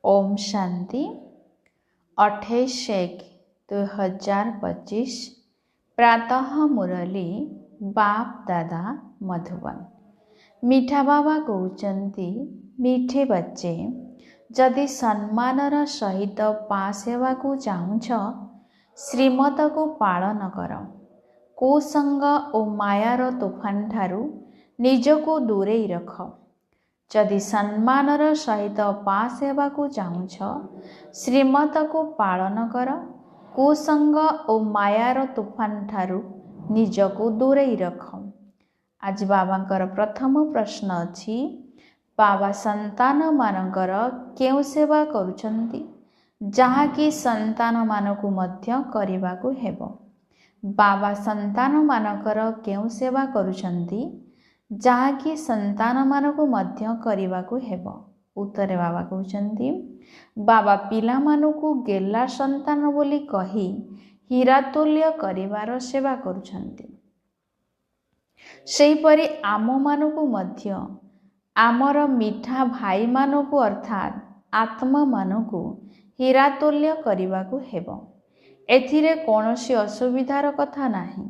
ओम शांति 28/1/2025 प्रातः मुरली बाप दादा मधुबन। मीठा बाबा कहते मीठे बच्चे जदि सम्मानर सहित पास हेबाकू चाहुछ श्रीमत को पालन कर। कुसंग और मायार तोफान ठारू निजको दूरेई रख। जदि सम्मानर सहित पास हेबाकू चाहुछ श्रीमत को पालन कर। कुसंग और मायार तोफान ठारू निजको दूरेई रख। आज बाबांकर प्रथम प्रश्न अछि, बाबा संतान मानकर केउ सेवा करुछंती जहाँकि संतान मानकु मध्य करिबाकू हेबो। बाबा संतान मानकर केउ सेवा करुछंती जहाँकि संतान मानकु मध्य करिबाकू हेबो। उत्तरे बाबा कहउछंती बाबा पिला मानकु गेला संतान बोली कही हीरातुल्य करिवार सेवा करुछंती। सेहीपरि आम मानकु मध्य आमर मीठा भाई मानकु अर्थात आत्मा मानकु हीरातुल्य करिबाकू हेबो। एथिरे कोनोसी असुविधार कथा नाही।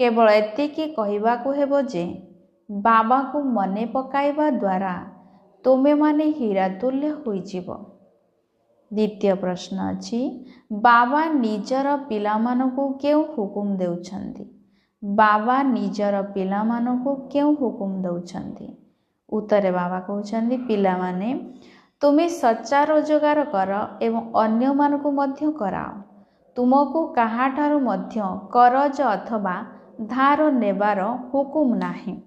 केवल एतिकी कहिबाकू हेबो जे बाबा को मने पकाइबा द्वारा तुमे माने हीरातुल्य होई जीवो। द्वितीय प्रश्न अछि, बाबा निजर पिला मानकु केउ हुकुम देउछंती। बाबा निजर पिला मानकु केउ हुकुम देउछंती। उत्तरे बाबा कहउछंती पिला माने तुमे सच्चा रोजगार कर एवं अन्य मानकु मध्य कराओ। तुमको काहाठारु मध्य करज अथवा धार नेबार हुकुम नाही।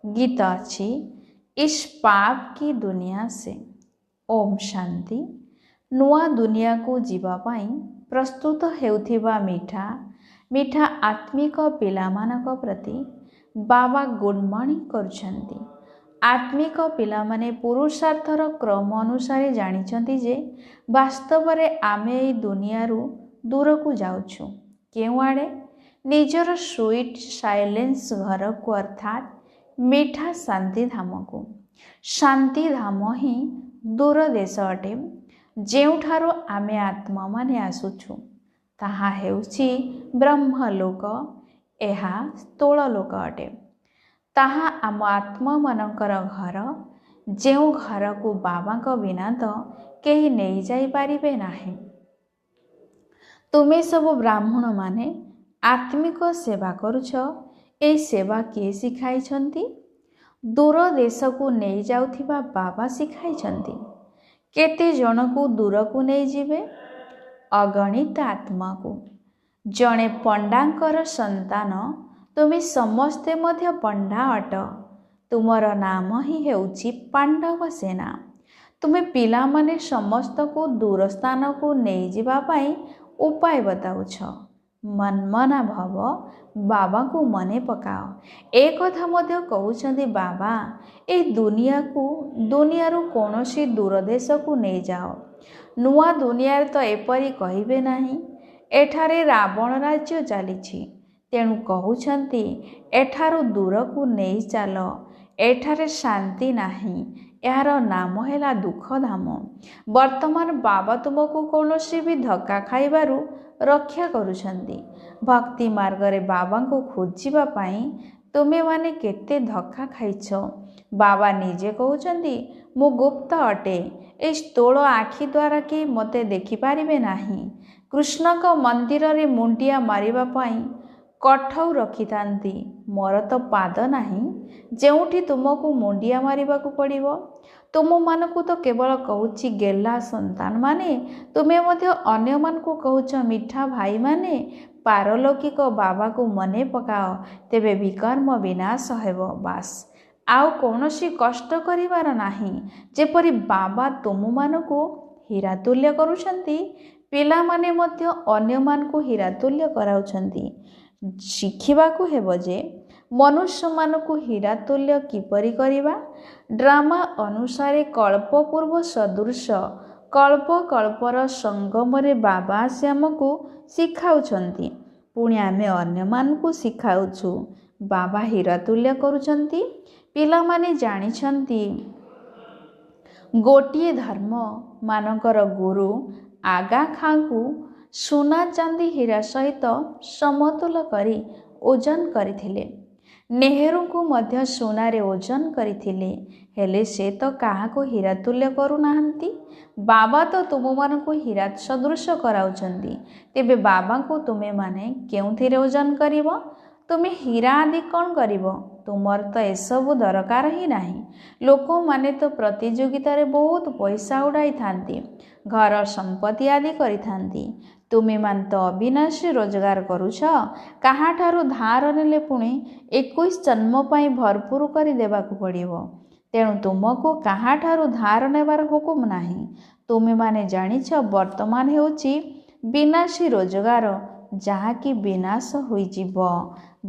गीत अछि, इस पाप की दुनिया से। ओम शांति। नुआ दुनिया को जीवा पाई प्रस्तुत हेउथिबा मीठा मीठा आत्मिक पिलामानक प्रति बाबा गुड मॉर्निंग करुछंती। आत्मिक पिला माने पुरुषार्थर क्रम अनुसार जानिछंती जे वास्तव रे आमे एई दुनियारू दूर को जाउछु। केउ आड़े निजर स्वीट साइलेंस घर को अर्थात मीठा शांति धाम को। शांति धाम ही दूर देश अटे जेउठारो आमे आत्मा माने आसुछु। ताहा हेउछि ब्रह्मलोक, एहा स्थूललोक अटे। ताहा आम आत्मा मानकर घर, जेउ घर को बाबा को बिना तो केही नहीं जाई पारिबे नाही। तुमे सब ब्राह्मण माने आत्मिक सेवा करुछ। ए सेवा किए शिखाइछंती? दूर देश को नहीं जाउथिबा बाबा शिखाइछंती। केते जन को दूर को नहीं जिवे? अगणित आत्मा को। जणे पंडांकर संतान तुमे समस्ते मध्य पंडा अट। तुमर नाम ही हेउछि पांडव सेना। तुमे पिला माने समस्त को दूर स्थान को नहीं जिबा पाई उपाय बताउछ। मनमना भव, बाबा को मने पकाओ। एक कथा मध्य कहउछंती बाबा ए दुनियारू कोनोसी दूर देश को नहीं जाओ। नुआ दुनिया तो एपरी कहिबे नाही। एठारे रावण राज्य चलीछि, तेणु कहउछंती एठारू दूर को नहीं चाल। एठारे शांति नाही, यार नाम हेला दुख धाम। वर्तमान बाबा तुमको कोनोसी भी धक्का खाइबारू रक्षा करुछंती। भक्ति मार्ग रे बाबा को खोजिबा पाई तुमे माने केते धक्का खाइछ। बाबा निजे कहउछंती मु गुप्त अटे। ए स्थूल आखि द्वारा के मते देखि पारिबे नाही। कृष्ण को मंदिर रे मुंडिया मारिबा पाई कठौ रखितांती। मोर तो पाद नाही जेउठी तुमको मुंडिया मारिबाकू पड़िबो। तुम मानकू तो केवल कहूची गेला संतान माने, तुमे मध्य अन्य मानकू कहूच मीठा भाई माने पारलौकिक बाबा को मने पकाओ, तेबे विकर्म विनाश हेबो। बास आउ कौनसी कष्ट करिवार नाही। जेपरि बाबा तुम मानकू हीरातुल्य करुछंती, पिला माने मध्य अन्य मानकू हीरातुल्य कराउछंती। शिखिबाकू हेबो जे मनुष्य मानकू हीरातुल्य किपरि करिबा। ड्रामा अनुसारे कल्प पूर्व सदृश कल्प कल्पर संगम रे बाबा से हमकू शिखाउछंती। पुणी आमे अन्य मानकू शिखाउछु। बाबा हीरातुल्य करुछंती। पिला माने जानिछंती ଗୋଟିଏ ଧର୍ମ ମାନଙ୍କର ଗୁରୁ ଆଗା ଖାଁକୁ ସୁନା ଚାନ୍ଦି ହୀରା ସହିତ ସମତୁଲ କରି ଓଜନ କରିଥିଲେ। ନେହେରୁଙ୍କୁ ମଧ୍ୟ ସୁନାରେ ଓଜନ କରିଥିଲେ, ହେଲେ ସେ ତ କାହାକୁ ହୀରା ତୁଲ୍ୟ କରୁନାହାନ୍ତି। ବାବା ତ ତୁମମାନଙ୍କୁ ହୀରା ସଦୃଶ କରାଉଛନ୍ତି, ତେବେ ବାବାଙ୍କୁ ତୁମେମାନେ କେଉଁଥିରେ ଓଜନ କରିବ? ତୁମେ ହୀରା ଆଦି କ'ଣ କରିବ? ତୁମର ତ ଏସବୁ ଦରକାର ହିଁ ନାହିଁ। ଲୋକମାନେ ତ ପ୍ରତିଯୋଗିତାରେ ବହୁତ ପଇସା ଉଡ଼ାଇଥାନ୍ତି, ଘର ସମ୍ପତ୍ତି ଆଦି କରିଥାନ୍ତି। ତୁମେମାନେ ତ ଅବିନାଶୀ ରୋଜଗାର କରୁଛ। କାହାଠାରୁ ଧାର ନେଲେ ପୁଣି 21 ଜନ୍ମ ପାଇଁ ଭରପୁର କରି ଦେବାକୁ ପଡ଼ିବ। ତେଣୁ ତୁମକୁ କାହାଠାରୁ ଧାର ନେବାର ହୁକୁମ ନାହିଁ। ତୁମେମାନେ ଜାଣିଛ ବର୍ତ୍ତମାନ ହେଉଛି ବିନାଶୀ ରୋଜଗାର, ଯାହାକି ବିନାଶ ହୋଇଯିବ।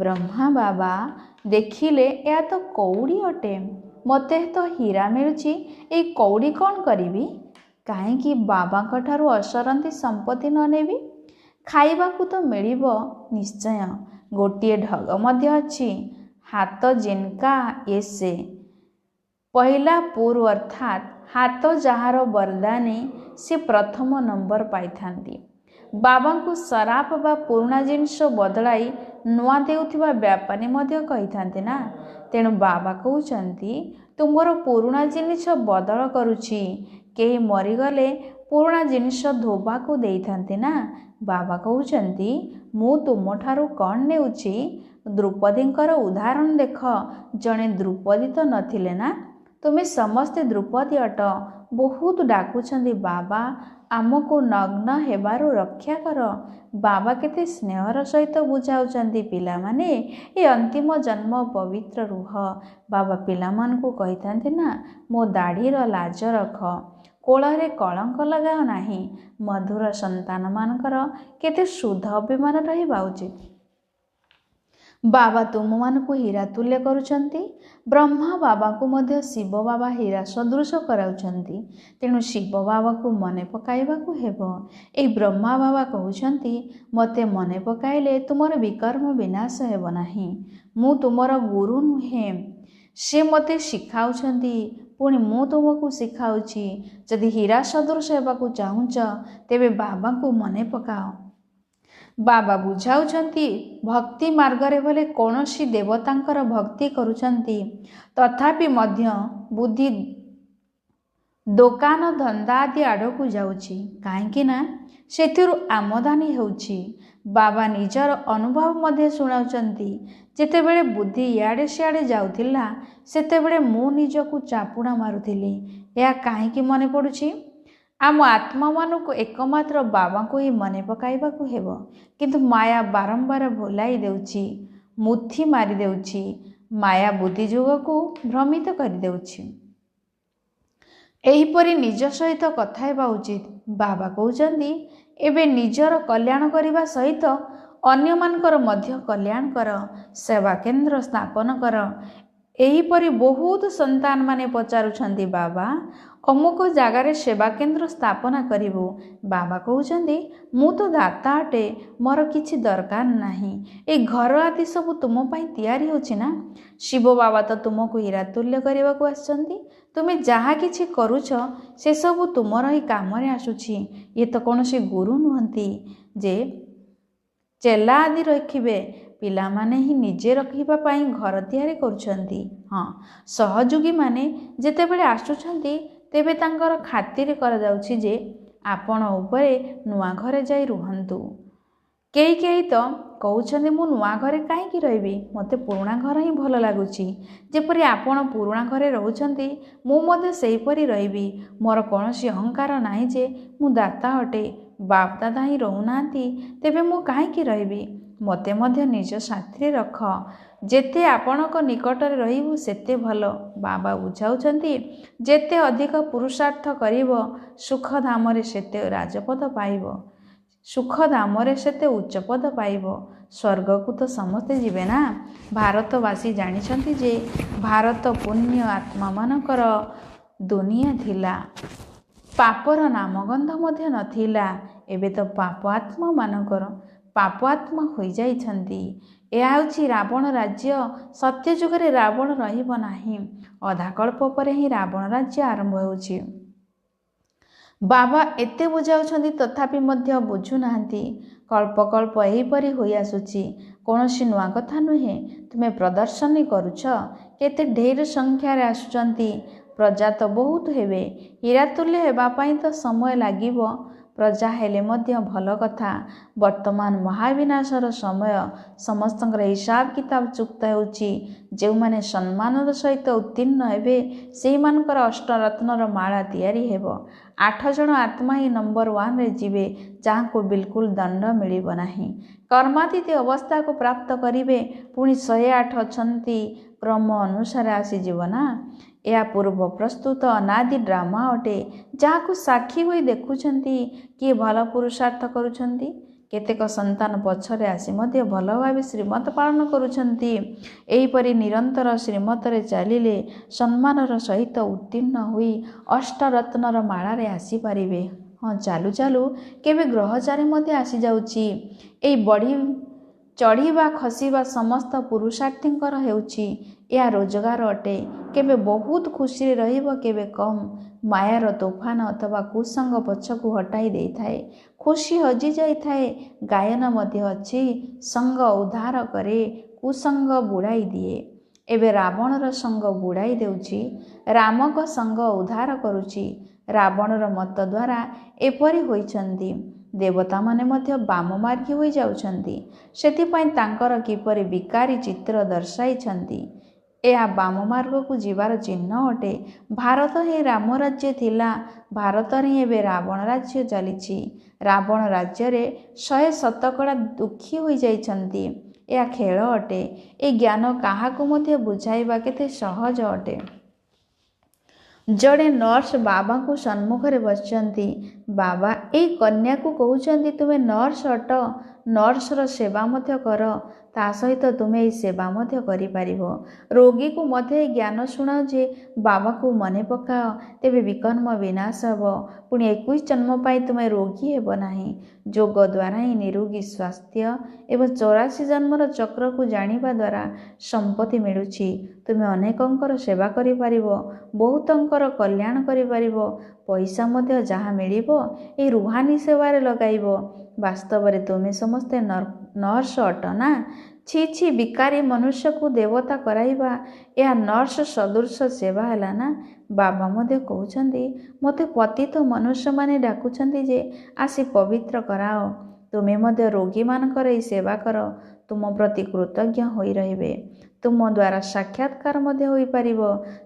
ବ୍ରହ୍ମା ବାବା ଦେଖିଲେ ଏହା ତ କଉଡ଼ି ଅଟେ। ମୋତେ ତ ହୀରା ମିଳୁଛି, ଏଇ କଉଡ଼ି କ'ଣ କରିବି? କାହିଁକି ବାବାଙ୍କ ଠାରୁ ଅସରନ୍ତି ସମ୍ପତ୍ତି ନ ନେବି? ଖାଇବାକୁ ତ ମିଳିବ ନିଶ୍ଚୟ। ଗୋଟିଏ ଢଗ ମଧ୍ୟ ଅଛି, ହାତ ଜିନକା ଏସେ ପହିଲା ପୁର, ଅର୍ଥାତ୍ ହାତ ଯାହାର ବରଦାନୀ ସେ ପ୍ରଥମ ନମ୍ବର ପାଇଥାନ୍ତି। ବାବାଙ୍କୁ ସରାପ ବା ପୁରୁଣା ଜିନିଷ ବଦଳାଇ ନୂଆ ଦେଉଥିବା ବ୍ୟାପାରୀ ମଧ୍ୟ କହିଥାନ୍ତି ନା। ତେଣୁ ବାବା କହୁଛନ୍ତି ତୁମର ପୁରୁଣା ଜିନିଷ ବଦଳ କରୁଛି। କେହି ମରିଗଲେ ପୁରୁଣା ଜିନିଷ ଧୋବାକୁ ଦେଇଥାନ୍ତି ନା। ବାବା କହୁଛନ୍ତି ମୁଁ ତୁମଠାରୁ କ'ଣ ନେଉଛି? ଦ୍ରୌପଦୀଙ୍କର ଉଦାହରଣ ଦେଖ। ଜଣେ ଦ୍ରୌପଦୀ ତ ନଥିଲେ ନା। ତୁମେ ସମସ୍ତେ ଦ୍ରୌପଦୀ ଅଟ। ବହୁତ ଡାକୁଛନ୍ତି ବାବା ଆମକୁ ନଗ୍ନ ହେବାରୁ ରକ୍ଷା କର। ବାବା କେତେ ସ୍ନେହର ସହିତ ବୁଝାଉଛନ୍ତି ପିଲାମାନେ ଏ ଅନ୍ତିମ ଜନ୍ମ ପବିତ୍ର ରୁହ। ବାବା ପିଲାମାନଙ୍କୁ କହିଥାନ୍ତି ନା ମୋ ଦାଢ଼ିର ଲାଜ ରଖ, କୋଳରେ କଳଙ୍କ ଲଗାଅ ନାହିଁ। ମଧୁର ସନ୍ତାନମାନଙ୍କର କେତେ ଶୁଦ୍ଧ ଅଭିମାନ ରହିବା ଉଚିତ। ବାବା ତୁମମାନଙ୍କୁ ହୀରା ତୁଲ୍ୟ କରୁଛନ୍ତି। ବ୍ରହ୍ମା ବାବାଙ୍କୁ ମଧ୍ୟ ଶିବ ବାବା ହୀରା ସଦୃଶ କରାଉଛନ୍ତି। ତେଣୁ ଶିବ ବାବାକୁ ମନେ ପକାଇବାକୁ ହେବ। ଏହି ବ୍ରହ୍ମା ବାବା କହୁଛନ୍ତି ମୋତେ ମନେ ପକାଇଲେ ତୁମର ବିକର୍ମ ବିନାଶ ହେବ ନାହିଁ। ମୁଁ ତୁମର ଗୁରୁ ନୁହେଁ। ସେ ମୋତେ ଶିଖାଉଛନ୍ତି, ପୁଣି ମୁଁ ତୁମକୁ ଶିଖାଉଛି। ଯଦି ହୀରା ସଦୃଶ ହେବାକୁ ଚାହୁଁଛ ତେବେ ବାବାଙ୍କୁ ମନେ ପକାଅ। ବାବା ବୁଝାଉଛନ୍ତି ଭକ୍ତି ମାର୍ଗରେ ବୋଲେ କୌଣସି ଦେବତାଙ୍କର ଭକ୍ତି କରୁଛନ୍ତି, ତଥାପି ମଧ୍ୟ ବୁଦ୍ଧି ଦୋକାନ ଧନ୍ଦା ଆଦି ଆଡ଼କୁ ଯାଉଛି। କାହିଁକି ନା ସେଥିରୁ ଆମଦାନୀ ହେଉଛି। ବାବା ନିଜର ଅନୁଭବ ମଧ୍ୟ ଶୁଣାଉଛନ୍ତି। ଯେତେବେଳେ ବୁଦ୍ଧି ଇଆଡ଼େ ସିଆଡ଼େ ଯାଉଥିଲା ସେତେବେଳେ ମୁଁ ନିଜକୁ ଚାପୁଡ଼ା ମାରୁଥିଲି। ଏହା କାହିଁକି ମନେ ପଡ଼ୁଛି? ଆମ ଆତ୍ମାମାନଙ୍କୁ ଏକମାତ୍ର ବାବାଙ୍କୁ ହିଁ ମନେ ପକାଇବାକୁ ହେବ। କିନ୍ତୁ ମାୟା ବାରମ୍ବାର ଭୁଲାଇ ଦେଉଛି, ମୁଥି ମାରିଦେଉଛି। ମାୟା ବୁଦ୍ଧି ଯୁଗକୁ ଭ୍ରମିତ କରିଦେଉଛି। ଏହିପରି ନିଜ ସହିତ କଥା ହେବା ଉଚିତ। ବାବା କହୁଛନ୍ତି ଏବେ ନିଜର କଲ୍ୟାଣ କରିବା ସହିତ ଅନ୍ୟମାନଙ୍କର ମଧ୍ୟ କଲ୍ୟାଣ କର, ସେବା କେନ୍ଦ୍ର ସ୍ଥାପନ କର। ଏହିପରି ବହୁତ ସନ୍ତାନମାନେ ପଚାରୁଛନ୍ତି ବାବା ଅମୁକ ଜାଗାରେ ସେବା କେନ୍ଦ୍ର ସ୍ଥାପନା କରିବୁ। ବାବା କହୁଛନ୍ତି ମୁଁ ତ ଦାତା ଅଟେ, ମୋର କିଛି ଦରକାର ନାହିଁ। ଏ ଘର ଆଦି ସବୁ ତୁମ ପାଇଁ ତିଆରି ହେଉଛି ନା। ଶିବ ବାବା ତ ତୁମକୁ ହୀରା ତୁଲ୍ୟ କରିବାକୁ ଆସିଛନ୍ତି। ତୁମେ ଯାହା କିଛି କରୁଛ ସେସବୁ ତୁମର ହିଁ କାମରେ ଆସୁଛି। ଇଏ ତ କୌଣସି ଗୁରୁ ନୁହନ୍ତି ଯେ ଚେଲା ଆଦି ରଖିବେ। ପିଲାମାନେ ହିଁ ନିଜେ ରଖିବା ପାଇଁ ଘର ତିଆରି କରୁଛନ୍ତି। ହଁ, ସହଯୋଗୀମାନେ ଯେତେବେଳେ ଆସୁଛନ୍ତି ତେବେ ତାଙ୍କର ଖାତିର କରାଯାଉଛି ଯେ ଆପଣ ଉପରେ ନୂଆ ଘରେ ଯାଇ ରୁହନ୍ତୁ। କେହି କେହି ତ କହୁଛନ୍ତି ମୁଁ ନୂଆ ଘରେ କାହିଁକି ରହିବି, ମୋତେ ପୁରୁଣା ଘର ହିଁ ଭଲ ଲାଗୁଛି। ଯେପରି ଆପଣ ପୁରୁଣା ଘରେ ରହୁଛନ୍ତି ମୁଁ ମଧ୍ୟ ସେହିପରି ରହିବି। ମୋର କୌଣସି ଅହଙ୍କାର ନାହିଁ ଯେ ମୁଁ ଦାତା ଅଟେ। ବାପ ଦାଦା ହିଁ ରହୁନାହାନ୍ତି, ତେବେ ମୁଁ କାହିଁକି ରହିବି? ମୋତେ ମଧ୍ୟ ନିଜ ସାଥିରେ ରଖ। ଯେତେ ଆପଣଙ୍କ ନିକଟରେ ରହିବୁ ସେତେ ଭଲ। ବାବା ବୁଝାଉଛନ୍ତି ଯେତେ ଅଧିକ ପୁରୁଷାର୍ଥ କରିବ ସୁଖଧାମରେ ସେତେ ରାଜପଦ ପାଇବ, ସୁଖଧାମରେ ସେତେ ଉଚ୍ଚପଦ ପାଇବ। ସ୍ୱର୍ଗକୁ ତ ସମସ୍ତେ ଯିବେ ନା। ଭାରତବାସୀ ଜାଣିଛନ୍ତି ଯେ ଭାରତ ପୁଣ୍ୟ ଆତ୍ମାମାନଙ୍କର ଦୁନିଆ ଥିଲା। ପାପର ନାମଗନ୍ଧ ମଧ୍ୟ ନଥିଲା। ଏବେ ତ ପାପ ଆତ୍ମାମାନଙ୍କର ପାପ ଆତ୍ମା ହୋଇଯାଇଛନ୍ତି। ଏହା ହେଉଛି ରାବଣ ରାଜ୍ୟ। ସତ୍ୟ ଯୁଗରେ ରାବଣ ରହିବ ନାହିଁ। ଅଧାକଳ୍ପ ପରେ ହିଁ ରାବଣ ରାଜ୍ୟ ଆରମ୍ଭ ହେଉଛି। ବାବା ଏତେ ବୁଝାଉଛନ୍ତି ତଥାପି ମଧ୍ୟ ବୁଝୁନାହାନ୍ତି। କଳ୍ପ କଳ୍ପ ଏହିପରି ହୋଇଆସୁଛି। କୌଣସି ନୂଆ କଥା ନୁହେଁ। ତୁମେ ପ୍ରଦର୍ଶନୀ କରୁଛ। କେତେ ଢେର ସଂଖ୍ୟାରେ ଆସୁଛନ୍ତି। ପ୍ରଜା ତ ବହୁତ ହେବେ। ହୀରାତୁଲ୍ୟ ହେବା ପାଇଁ ତ ସମୟ ଲାଗିବ। ପ୍ରଜା ହେଲେ ମଧ୍ୟ ଭଲ କଥା। ବର୍ତ୍ତମାନ ମହାବିନାଶର ସମୟ। ସମସ୍ତଙ୍କର ହିସାବ କିତାବ ଚୁକ୍ତ ହେଉଛି। ଯେଉଁମାନେ ସମ୍ମାନର ସହିତ ଉତ୍ତୀର୍ଣ୍ଣ ହେବେ ସେହିମାନଙ୍କର ଅଷ୍ଟରତ୍ନର ମାଳା ତିଆରି ହେବ। 8 ଜଣ ଆତ୍ମା ହିଁ ନମ୍ବର 1ରେ ଯିବେ, ଯାହାଙ୍କୁ ବିଲକୁଲ ଦଣ୍ଡ ମିଳିବ ନାହିଁ। କର୍ମାତୀତ ଅବସ୍ଥାକୁ ପ୍ରାପ୍ତ କରିବେ। ପୁଣି 108 ଅଛନ୍ତି, କ୍ରମ ଅନୁସାରେ ଆସିଯିବ ନା। ଏହା ପୂର୍ବ ପ୍ରସ୍ତୁତ ଅନାଦି ଡ୍ରାମା ଅଟେ, ଯାହାକୁ ସାକ୍ଷୀ ହୋଇ ଦେଖୁଛନ୍ତି। କିଏ ଭଲ ପୁରୁଷାର୍ଥ କରୁଛନ୍ତି, କେତେକ ସନ୍ତାନ ପଛରେ ଆସି ମଧ୍ୟ ଭଲ ଭାବେ ଶ୍ରୀମତ ପାଳନ କରୁଛନ୍ତି। ଏହିପରି ନିରନ୍ତର ଶ୍ରୀମତରେ ଚାଲିଲେ ସମ୍ମାନର ସହିତ ଉତ୍ତୀର୍ଣ୍ଣ ହୋଇ ଅଷ୍ଟରତ୍ନର ମାଳାରେ ଆସିପାରିବେ। ହଁ, ଚାଲୁ ଚାଲୁ କେବେ ଗ୍ରହଚାରୀ ମଧ୍ୟ ଆସିଯାଉଛି। ଏହି ବଢ଼ି ଚଢ଼ିବା ଖସିବା ସମସ୍ତ ପୁରୁଷାର୍ଥୀଙ୍କର ହେଉଛି। ଏହା ରୋଜଗାର ଅଟେ। କେବେ ବହୁତ ଖୁସିରେ ରହିବ, କେବେ କମ୍। ମାୟାର ତୋଫାନ ଅଥବା କୁସଙ୍ଗ ପଛକୁ ହଟାଇ ଦେଇଥାଏ। ଖୁସି ହଜି ଯାଇଥାଏ। ଗାୟନ ମଧ୍ୟ ଅଛି। ସଙ୍ଗ ଉଦ୍ଧାର କରେ, କୁସଙ୍ଗ ବୁଡ଼ାଇ ଦିଏ। ଏବେ ରାବଣର ସଙ୍ଗ ବୁଡ଼ାଇ ଦେଉଛି, ରାମଙ୍କ ସଙ୍ଗ ଉଦ୍ଧାର କରୁଛି। ରାବଣର ମତ ଦ୍ୱାରା ଏପରି ହୋଇଛନ୍ତି। ଦେବତାମାନେ ମଧ୍ୟ ବାମମାର୍ଗୀ ହୋଇଯାଉଛନ୍ତି। ସେଥିପାଇଁ ତାଙ୍କର କିପରି ବିକାରୀ ଚିତ୍ର ଦର୍ଶାଇଛନ୍ତି। ଏହା ବାମମାର୍ଗକୁ ଯିବାର ଚିହ୍ନ ଅଟେ। ଭାରତ ହିଁ ରାମ ରାଜ୍ୟ ଥିଲା। ଭାରତରେ ହିଁ ଏବେ ରାବଣ ରାଜ୍ୟ ଚାଲିଛି। ରାବଣ ରାଜ୍ୟରେ 100% ଦୁଃଖୀ ହୋଇଯାଇଛନ୍ତି। ଏହା ଖେଳ ଅଟେ। ଏ ଜ୍ଞାନ କାହାକୁ ମଧ୍ୟ ବୁଝାଇବା କେତେ ସହଜ ଅଟେ। ଜଣେ ନର୍ସ ବାବାଙ୍କୁ ସମ୍ମୁଖରେ ବସିଛନ୍ତି। ବାବା ଏଇ କନ୍ୟାକୁ କହୁଛନ୍ତି, ତୁମେ ନର୍ସ ଅଟ, ନର୍ସର ସେବା ମଧ୍ୟ କର। ତା ସହିତ ତୁମେ ଏହି ସେବା ମଧ୍ୟ କରିପାରିବ। ରୋଗୀକୁ ମଧ୍ୟ ଏହି ଜ୍ଞାନ ଶୁଣାଅ ଯେ ବାବାକୁ ମନେ ପକାଅ, ତେବେ ବିକର୍ମ ବିନାଶ ହେବ। ପୁଣି 21 ଜନ୍ମ ପାଇଁ ତୁମେ ରୋଗୀ ହେବ ନାହିଁ। ଯୋଗ ଦ୍ୱାରା ହିଁ ନିରୋଗୀ ସ୍ୱାସ୍ଥ୍ୟ ଏବଂ 84 ଜନ୍ମର ଚକ୍ରକୁ ଜାଣିବା ଦ୍ୱାରା ସମ୍ପତ୍ତି ମିଳୁଛି। ତୁମେ ଅନେକଙ୍କର ସେବା କରିପାରିବ, ବହୁତଙ୍କର କଲ୍ୟାଣ କରିପାରିବ। ପଇସା ମଧ୍ୟ ଯାହା ମିଳିବ ଏହି ରୁହାନୀ ସେବାରେ ଲଗାଇବ। ବାସ୍ତବରେ ତୁମେ ସମସ୍ତେ ନର୍ସ ଅଟ ନା। ଛି ଛି, ବିକାରୀ ମନୁଷ୍ୟକୁ ଦେବତା କରାଇବା, ଏହା ନର୍ସ ସଦୃଶ ସେବା ହେଲା ନା। ବାବା ମଧ୍ୟ କହୁଛନ୍ତି, ମୋତେ ପତିତ ମନୁଷ୍ୟମାନେ ଡାକୁଛନ୍ତି ଯେ ଆସି ପବିତ୍ର କରାଅ। ତୁମେ ମଧ୍ୟ ରୋଗୀମାନଙ୍କର ଏହି ସେବା କର। ତୁମ ପ୍ରତି କୃତଜ୍ଞ ହୋଇ ରହିବେ। ତୁମ ଦ୍ୱାରା ସାକ୍ଷାତକାର ମଧ୍ୟ ହୋଇପାରିବ।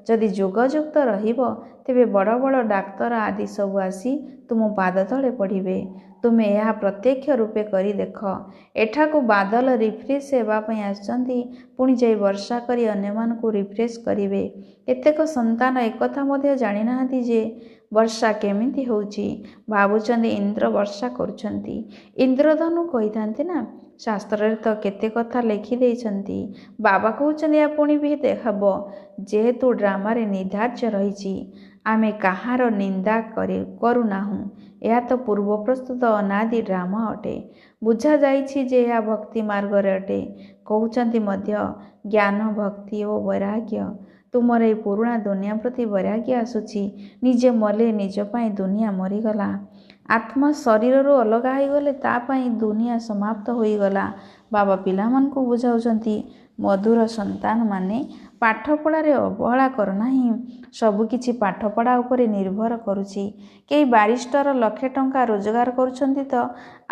ଯଦି ଯୋଗଯୁକ୍ତ ରହିବ, ତେବେ ବଡ଼ ବଡ଼ ଡାକ୍ତର ଆଦି ସବୁ ଆସି ତୁମ ପାଦ ତଳେ ପଡ଼ିବେ। ତୁମେ ଏହା ପ୍ରତ୍ୟକ୍ଷ ରୂପେ କରି ଦେଖ। ଏଠାକୁ ବାଦଲ ରିଫ୍ରେଶ ହେବା ପାଇଁ ଆସିଛନ୍ତି, ପୁଣି ଯାଇ ବର୍ଷା କରି ଅନ୍ୟମାନଙ୍କୁ ରିଫ୍ରେଶ କରିବେ। କେତେକ ସନ୍ତାନ ଏକଥା ମଧ୍ୟ ଜାଣିନାହାନ୍ତି ଯେ ବର୍ଷା କେମିତି ହେଉଛି। ଭାବୁଛନ୍ତି ଇନ୍ଦ୍ର ବର୍ଷା କରୁଛନ୍ତି। ଇନ୍ଦ୍ରଧନୁ କହିଥାନ୍ତି ନା। ଶାସ୍ତ୍ରରେ ତ କେତେ କଥା ଲେଖିଦେଇଛନ୍ତି। ବାବା କହୁଛନ୍ତି ଏହା ପୁଣି ବି ହେବ। ଯେହେତୁ ଡ୍ରାମାରେ ନିର୍ଦ୍ଧାର୍ଯ୍ୟ ରହିଛି, ଆମେ କାହାର ନିନ୍ଦା କରୁନାହୁଁ। ଏହା ତ ପୂର୍ବ ପ୍ରସ୍ତୁତ ଅନାଦି ଡ୍ରାମା ଅଟେ। ବୁଝାଯାଇଛି ଯେ ଏହା ଭକ୍ତି ମାର୍ଗରେ ଅଟେ। କହୁଛନ୍ତି ମଧ୍ୟ ଜ୍ଞାନ, ଭକ୍ତି ଓ ବୈରାଗ୍ୟ। ତୁମର ଏହି ପୁରୁଣା ଦୁନିଆ ପ୍ରତି ବୈରାଗ୍ୟ ଆସୁଛି। ନିଜେ ମଲେ ନିଜ ପାଇଁ ଦୁନିଆ ମରିଗଲା। ଆତ୍ମା ଶରୀରରୁ ଅଲଗା ହୋଇଗଲେ ତା ପାଇଁ ଦୁନିଆ ସମାପ୍ତ ହୋଇଗଲା। ବାବା ପିଲାମାନଙ୍କୁ ବୁଝାଉଛନ୍ତି, ମଧୁର ସନ୍ତାନମାନେ ପାଠପଢ଼ାରେ ଅବହେଳା କରନାହିଁ। ସବୁକିଛି ପାଠପଢ଼ା ଉପରେ ନିର୍ଭର କରୁଛି। କେହି ବାରିଷ୍ଟର ଲକ୍ଷେ ଟଙ୍କା ରୋଜଗାର କରୁଛନ୍ତି ତ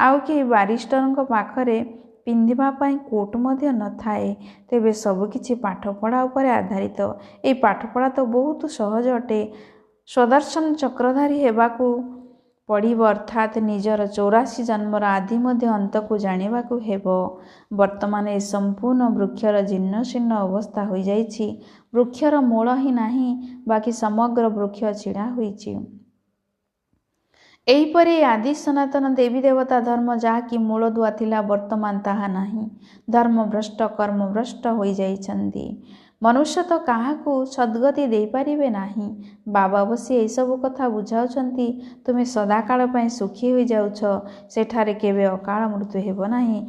ଆଉ କେହି ବାରିଷ୍ଟରଙ୍କ ପାଖରେ ପିନ୍ଧିବା ପାଇଁ କୋଟ୍ ମଧ୍ୟ ନଥାଏ। ତେବେ ସବୁକିଛି ପାଠପଢ଼ା ଉପରେ ଆଧାରିତ। ଏହି ପାଠପଢ଼ା ତ ବହୁତ ସହଜ ଅଟେ। ସ୍ୱଦର୍ଶନ ଚକ୍ରଧାରୀ ହେବାକୁ ପଡ଼ିବ, ଅର୍ଥାତ୍ ନିଜର 84 ଜନ୍ମର ଆଦି ମଧ୍ୟ ଅନ୍ତକୁ ଜାଣିବାକୁ ହେବ। ବର୍ତ୍ତମାନ ଏ ସମ୍ପୂର୍ଣ୍ଣ ବୃକ୍ଷର ଜୀର୍ଣ୍ଣଶୀର୍ଣ୍ଣ ଅବସ୍ଥା ହୋଇଯାଇଛି। ବୃକ୍ଷର ମୂଳ ହିଁ ନାହିଁ, ବାକି ସମଗ୍ର ବୃକ୍ଷ ଛିଡ଼ା ହୋଇଛି। ଏହିପରି ଆଦି ସନାତନ ଦେବୀ ଦେବତା ଧର୍ମ, ଯାହାକି ମୂଳଦୁଆ ଥିଲା, ବର୍ତ୍ତମାନ ତାହା ନାହିଁ। ଧର୍ମଭ୍ରଷ୍ଟ କର୍ମଭ୍ରଷ୍ଟ ହୋଇଯାଇଛନ୍ତି। ମନୁଷ୍ୟ ତ କାହାକୁ ସଦ୍ଗତି ଦେଇପାରିବେ ନାହିଁ। ବାବା ବସି ଏହିସବୁ କଥା ବୁଝାଉଛନ୍ତି। ତୁମେ ସଦାକାଳ ପାଇଁ ସୁଖୀ ହୋଇଯାଉଛ। ସେଠାରେ କେବେ ଅକାଳ ମୃତ୍ୟୁ ହେବ ନାହିଁ।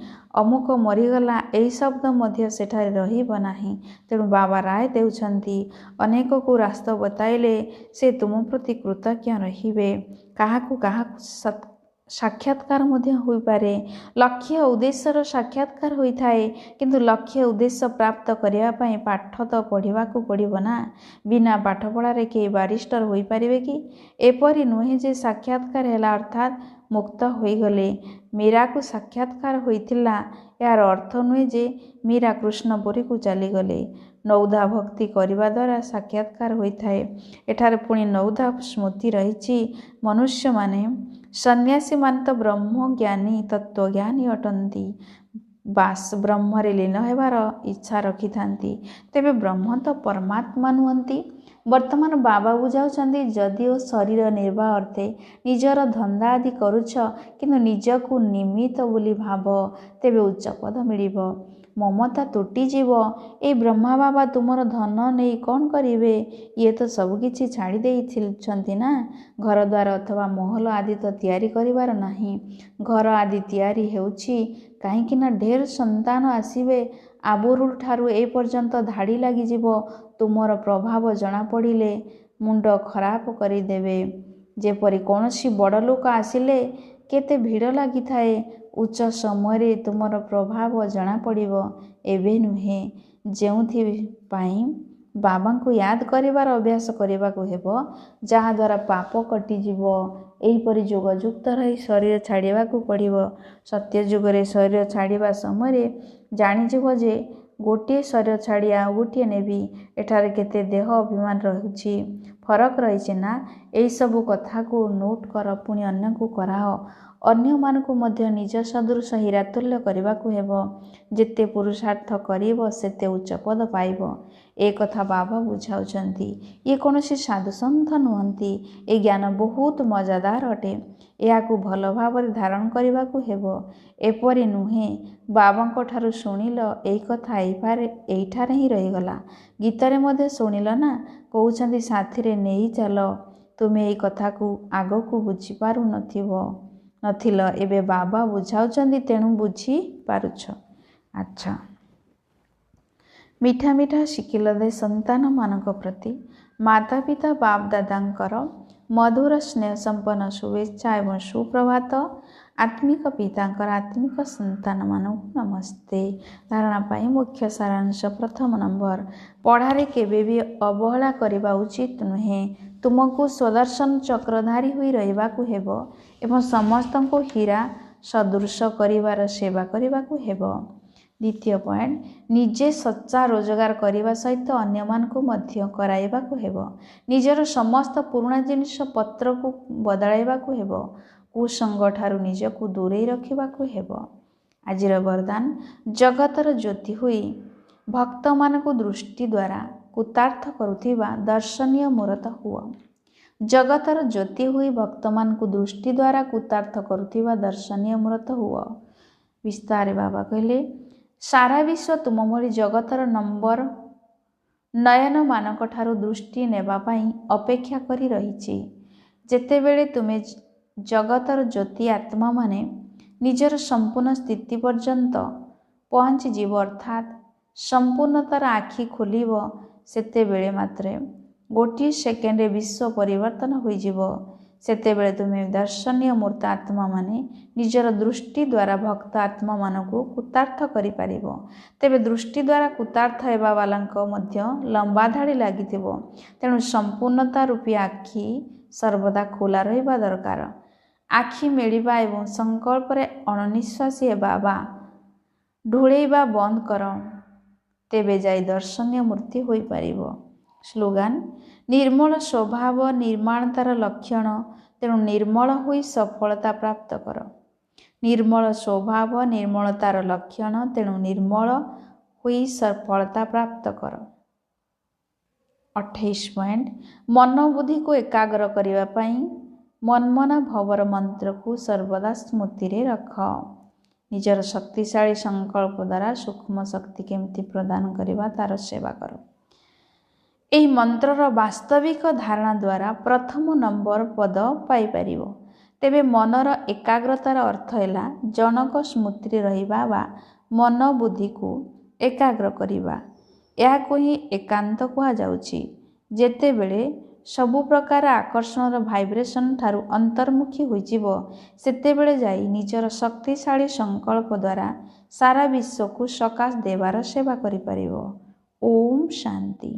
ଅମୁକ ମରିଗଲା ଏହି ଶବ୍ଦ ମଧ୍ୟ ସେଠାରେ ରହିବ ନାହିଁ। ତେଣୁ ବାବା ରାୟ ଦେଉଛନ୍ତି, ଅନେକକୁ ରାସ୍ତା ବତାଇଲେ ସେ ତୁମ ପ୍ରତି କୃତଜ୍ଞ ରହିବେ। କାହାକୁ ସାକ୍ଷାତକାର ମଧ୍ୟ ହୋଇପାରେ। ଲକ୍ଷ୍ୟ ଉଦ୍ଦେଶ୍ୟର ସାକ୍ଷାତକାର ହୋଇଥାଏ। କିନ୍ତୁ ଲକ୍ଷ୍ୟ ଉଦ୍ଦେଶ୍ୟ ପ୍ରାପ୍ତ କରିବା ପାଇଁ ପାଠ ତ ପଢ଼ିବାକୁ ପଡ଼ିବ ନା। ବିନା ପାଠପଢ଼ାରେ କେହି ବାରିଷ୍ଟର ହୋଇପାରିବେ କି? ଏପରି ନୁହେଁ ଯେ ସାକ୍ଷାତକାର ହେଲା ଅର୍ଥାତ୍ ମୁକ୍ତ ହୋଇଗଲେ। ମୀରାକୁ ସାକ୍ଷାତକାର ହୋଇଥିଲା, ଏହାର ଅର୍ଥ ନୁହେଁ ଯେ ମୀରା କୃଷ୍ଣପୁରୀକୁ ଚାଲିଗଲେ। ନୌଧା ଭକ୍ତି କରିବା ଦ୍ୱାରା ସାକ୍ଷାତକାର ହୋଇଥାଏ। ଏଠାରେ ପୁଣି ନୌଧା ସ୍ମୃତି ରହିଛି। ମନୁଷ୍ୟମାନେ, ସନ୍ନ୍ୟାସୀମାନେ ତ ବ୍ରହ୍ମଜ୍ଞାନୀ ତତ୍ତ୍ୱଜ୍ଞାନୀ ଅଟନ୍ତି। ବାସ୍ ବ୍ରହ୍ମରେ ଲୀନ ହେବାର ଇଚ୍ଛା ରଖିଥାନ୍ତି। ତେବେ ବ୍ରହ୍ମ ତ ପରମାତ୍ମା ନୁହନ୍ତି। ବର୍ତ୍ତମାନ ବାବା ବୁଝାଉଛନ୍ତି, ଯଦିଓ ଶରୀର ନିର୍ବାହ ଅର୍ଥେ ନିଜର ଧନ୍ଦା ଆଦି କରୁଛ, କିନ୍ତୁ ନିଜକୁ ନିମିତ୍ତ ବୋଲି ଭାବ, ତେବେ ଉଚ୍ଚ ପଦ ମିଳିବ। ମମତା ତୁଟିଯିବ। ଏଇ ବ୍ରହ୍ମା ବାବା ତୁମର ଧନ ନେଇ କ'ଣ କରିବେ? ଇଏ ତ ସବୁକିଛି ଛାଡ଼ି ଦେଇଛନ୍ତି ନା। ଘରଦ୍ୱାର ଅଥବା ମହଲ ଆଦି ତ ତିଆରି କରିବାର ନାହିଁ। ଘର ଆଦି ତିଆରି ହେଉଛି କାହିଁକି ନା ଢେର ସନ୍ତାନ ଆସିବେ। ଆବୁରୁଲ ଠାରୁ ଏ ପର୍ଯ୍ୟନ୍ତ ଧାଡ଼ି ଲାଗିଯିବ। ତୁମର ପ୍ରଭାବ ଜଣାପଡ଼ିଲେ ମୁଣ୍ଡ ଖରାପ କରିଦେବେ। ଯେପରି କୌଣସି ବଡ଼ ଲୋକ ଆସିଲେ କେତେ ଭିଡ଼ ଲାଗିଥାଏ। ଉଚ୍ଚ ସମୟରେ ତୁମର ପ୍ରଭାବ ଜଣାପଡ଼ିବ। ଏବେ ନୁହେଁ। ଯେଉଁଥିପାଇଁ ବାବାଙ୍କୁ ୟାଦ କରିବାର ଅଭ୍ୟାସ କରିବାକୁ ହେବ, ଯାହାଦ୍ୱାରା ପାପ କଟିଯିବ। ଏହିପରି ଯୋଗଯୁକ୍ତ ରହି ଶରୀର ଛାଡ଼ିବାକୁ ପଡ଼ିବ। ସତ୍ୟଯୁଗରେ ଶରୀର ଛାଡ଼ିବା ସମୟରେ ଜାଣିଯିବ ଯେ ଗୋଟିଏ ଶରୀର ଛାଡ଼ି ଆଉ ଗୋଟିଏ ନେବି। ଏଠାରେ କେତେ ଦେହ ଅଭିମାନ ରହୁଛି, ଫରକ ରହିଛି ନା। ଏହିସବୁ କଥାକୁ ନୋଟ୍ କର, ପୁଣି ଅନ୍ୟକୁ କରାଅ। ଅନ୍ୟମାନଙ୍କୁ ମଧ୍ୟ ନିଜ ସଦୃଶ ହୀରାତୁଲ୍ୟ କରିବାକୁ ହେବ। ଯେତେ ପୁରୁଷାର୍ଥ କରିବ ସେତେ ଉଚ୍ଚ ପଦ ପାଇବ। ଏ କଥା ବାବା ବୁଝାଉଛନ୍ତି। ଇଏ କୌଣସି ସାଧୁସନ୍ଥ ନୁହନ୍ତି। ଏ ଜ୍ଞାନ ବହୁତ ମଜାଦାର ଅଟେ। ଏହାକୁ ଭଲ ଭାବରେ ଧାରଣ କରିବାକୁ ହେବ। ଏପରି ନୁହେଁ, ବାବାଙ୍କ ଠାରୁ ଶୁଣିଲ ଏଇ କଥା ଏଇଠାରେ ହିଁ ରହିଗଲା। ଗୀତରେ ମଧ୍ୟ ଶୁଣିଲ ନା, କହୁଛନ୍ତି ସାଥିରେ ନେଇ ଚାଲ। ତୁମେ ଏଇ କଥାକୁ ଆଗକୁ ବୁଝିପାରୁ ନଥିଲ, ଏବେ ବାବା ବୁଝାଉଛନ୍ତି, ତେଣୁ ବୁଝିପାରୁଛ। ଆଚ୍ଛା, ମିଠା ମିଠା ଶିଖିଲଦେ ସନ୍ତାନମାନଙ୍କ ପ୍ରତି ମାତା ପିତା ବାପ ଦାଦାଙ୍କର ମଧୁର ସ୍ନେହ ସମ୍ପନ୍ନ ଶୁଭେଚ୍ଛା ଏବଂ ସୁପ୍ରଭାତ। ଆତ୍ମିକ ପିତାଙ୍କର ଆତ୍ମିକ ସନ୍ତାନମାନଙ୍କୁ ନମସ୍ତେ। ଧାରଣା ପାଇଁ ମୁଖ୍ୟ ସାରାଂଶ। ପ୍ରଥମ ନମ୍ବର, ପଢ଼ାରେ କେବେ ବି ଅବହେଳା କରିବା ଉଚିତ ନୁହେଁ। ତୁମକୁ ସୁଦର୍ଶନ ଚକ୍ରଧାରୀ ହୋଇ ରହିବାକୁ ହେବ ଏବଂ ସମସ୍ତଙ୍କୁ ହୀରା ସଦୃଶ କରିବାର ସେବା କରିବାକୁ ହେବ। ଦ୍ୱିତୀୟ ପଏଣ୍ଟ, ନିଜେ ସଚ୍ଚା ରୋଜଗାର କରିବା ସହିତ ଅନ୍ୟମାନଙ୍କୁ ମଧ୍ୟ କରାଇବାକୁ ହେବ। ନିଜର ସମସ୍ତ ପୁରୁଣା ଜିନିଷ ପତ୍ରକୁ ବଦଳାଇବାକୁ ହେବ। କୁସଙ୍ଗଠାରୁ ନିଜକୁ ଦୂରେଇ ରଖିବାକୁ ହେବ। ଆଜିର ବରଦାନ, ଜଗତର ଜ୍ୟୋତି ହୋଇ ଭକ୍ତମାନଙ୍କୁ ଦୃଷ୍ଟି ଦ୍ୱାରା କୃତାର୍ଥ କରୁଥିବା ଦର୍ଶନୀୟ ମୂରତ ହୁଅ। ଜଗତର ଜ୍ୟୋତି ହୋଇ ଭକ୍ତମାନଙ୍କୁ ଦୃଷ୍ଟି ଦ୍ୱାରା କୃତାର୍ଥ କରୁଥିବା ଦର୍ଶନୀୟ ମୂରତ ହୁଅ। ବିସ୍ତାରେ ବାବା କହିଲେ, ସାରା ବିଶ୍ୱ ତୁମ ଭଳି ଜଗତର ନୟନମାନଙ୍କଠାରୁ ଦୃଷ୍ଟି ନେବା ପାଇଁ ଅପେକ୍ଷା କରି ରହିଛି। ଯେତେବେଳେ ତୁମେ ଜଗତର ଜ୍ୟୋତି ଆତ୍ମାମାନେ ନିଜର ସମ୍ପୂର୍ଣ୍ଣ ସ୍ଥିତି ପର୍ଯ୍ୟନ୍ତ ପହଞ୍ଚିଯିବ, ଅର୍ଥାତ୍ ସମ୍ପୂର୍ଣ୍ଣତାର ଆଖି ଖୋଲିବ, ସେତେବେଳେ ମାତ୍ର ଗୋଟିଏ ସେକେଣ୍ଡରେ ବିଶ୍ୱ ପରିବର୍ତ୍ତନ ହୋଇଯିବ। ସେତେବେଳେ ତୁମେ ଦର୍ଶନୀୟ ମୂର୍ତ୍ତ ଆତ୍ମାମାନେ ନିଜର ଦୃଷ୍ଟି ଦ୍ୱାରା ଭକ୍ତ ଆତ୍ମାମାନଙ୍କୁ କୃତାର୍ଥ କରିପାରିବ। ତେବେ ଦୃଷ୍ଟି ଦ୍ୱାରା କୃତାର୍ଥ ହେବା ବାଲାଙ୍କ ମଧ୍ୟ ଲମ୍ବା ଧାଡ଼ି ଲାଗିଥିବ। ତେଣୁ ସମ୍ପୂର୍ଣ୍ଣତା ରୂପୀ ଆଖି ସର୍ବଦା ଖୋଲା ରହିବା ଦରକାର। ଆଖି ମେଳିବା ଏବଂ ସଂକଳ୍ପରେ ଅଣନିଶ୍ୱାସୀ ହେବା ବା ଢୁଳେଇବା ବନ୍ଦ କର, ତେବେ ଯାଇ ଦର୍ଶନୀୟ ମୂର୍ତ୍ତି ହୋଇପାରିବ। ସ୍ଲୋଗାନ, ନିର୍ମଳ ସ୍ୱଭାବ ନିର୍ମାଣତାର ଲକ୍ଷଣ, ତେଣୁ ନିର୍ମଳ ହୋଇ ସଫଳତା ପ୍ରାପ୍ତ କର। ନିର୍ମଳ ସ୍ୱଭାବ ନିର୍ମଳତାର ଲକ୍ଷଣ, ତେଣୁ ନିର୍ମଳ ହୋଇ ସଫଳତା ପ୍ରାପ୍ତ କର। 28 ପଏଣ୍ଟ, ମନ ବୁଦ୍ଧିକୁ ଏକାଗ୍ର କରିବା ପାଇଁ ମନ୍ମନା ଭବର ମନ୍ତ୍ରକୁ ସର୍ବଦା ସ୍ମୃତିରେ ରଖ। ନିଜର ଶକ୍ତିଶାଳୀ ସଂକଳ୍ପ ଦ୍ୱାରା ସୂକ୍ଷ୍ମ ଶକ୍ତି କେମିତି ପ୍ରଦାନ କରିବା ତାର ସେବା କର। ଏହି ମନ୍ତ୍ରର ବାସ୍ତବିକ ଧାରଣା ଦ୍ୱାରା ପ୍ରଥମ ନମ୍ବର ପଦ ପାଇପାରିବ। ତେବେ ମନର ଏକାଗ୍ରତାର ଅର୍ଥ ହେଲା ଜଣକ ସ୍ମୃତିରେ ରହିବା ବା ମନ ବୁଦ୍ଧିକୁ ଏକାଗ୍ର କରିବା। ଏହାକୁ ହିଁ ଏକାନ୍ତ କୁହାଯାଉଛି। ଯେତେବେଳେ ସବୁ ପ୍ରକାର ଆକର୍ଷଣର ଭାଇବ୍ରେସନ୍ ଠାରୁ ଅନ୍ତର୍ମୁଖୀ ହୋଇଯିବ, ସେତେବେଳେ ଯାଇ ନିଜର ଶକ୍ତିଶାଳୀ ସଂକଳ୍ପ ଦ୍ୱାରା ସାରା ବିଶ୍ୱକୁ ସକାଶ ଦେବାର ସେବା କରିପାରିବ। ଓମ୍ ଶାନ୍ତି।